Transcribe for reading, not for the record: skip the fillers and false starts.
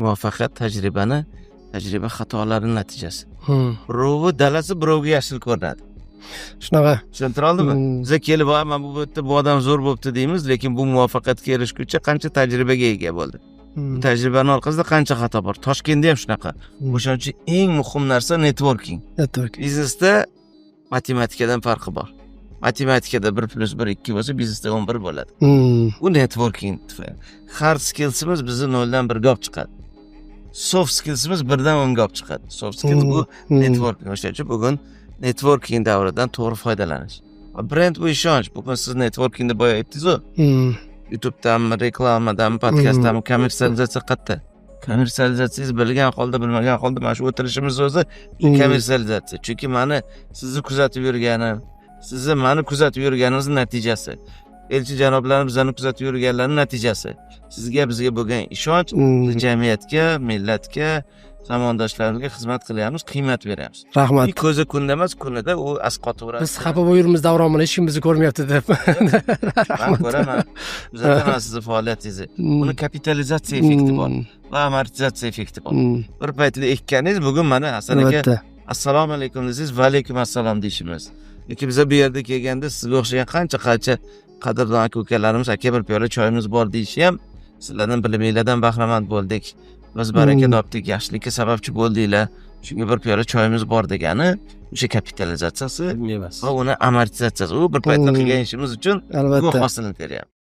muvaffaqiyat tajriba xatolari natijasi. Birovi dalasi birovga yashil ko'rinadi. Shunaqa. Tushuntira oldimmi? Biza kelib, "Mana bu yerda bu odam zo'r bo'libdi" deymiz, lekin bu muvaffaqiyatga erishguncha qancha tajribaga ega bo'ldi. Bu tajribaning orqasida qancha xato bor. Toshkentda ham shunaqa. O'shaning uchun eng muhim narsa networking. Biznesda matematikadan farqi bor. Matematikada 1 + 1 2 bo'lsa, biznesda 11 bo'ladi. Bu networking tufayli. Hard skillsimiz bizni 0 dan 1 ga olib chiqadi. Soft skillsimiz 1 dan 10 ga olib chiqadi. Soft skills bu networking. O'shaning uchun bugun networking davridan to'g'ri foydalanish. Brend bu ishonch. Bugun siz networkingda boya aytdingiz-ku. YouTube'danmi, reklamadanmi, podkastdanmi, kommersializatsiya qayerda? Kommersializatsiyangiz bilgan holda, bilmagan holda mana shu o'tirishimiz o'zi kommersializatsiya. Chunki meni sizni kuzatib yurganim, sizni meni kuzatib yurganingiz natijasi. Elchi janoblarimiz bizani kuzatib yurganlarining natijasi. Sizga, bizga bo'lgan ishonch, jamiyatga, millatga, zamondoshlarimizga xizmat qilyapmiz, qiymat beryapmiz. Rahmat. Ko'zi kunda emas, kunida u asqotaveradi. Biz xafa bo'yurimiz davron bilan hech kim bizni ko'rmayapti deb. Men ko'raman. Bizda sizni faoliyatingizni. Buni kapitalizatsiya effekti bor va amortizatsiya effekti bor. Bir paytda ekkaningiz bugun mana Hasan aka assalomu alaykum desangiz, va alaykum assalom deyishimiz. Lekin biz bu yerda kelganda sizga o'xshagan qancha qadrdon aka-ukalarimiz aka bir piyola choyimiz bor deyishi ham sizlardan biliminglardan bahramand bo'ldik. Biz baraka topdik, yaxshilikka sababchi bo'ldinglar. Chunki bir piyola choyimiz bor degani o'sha kapitalizatsiyasi va uni amortizatsiyasi. U bir paytda qilgan ishimiz uchun bu hosilni beryapti.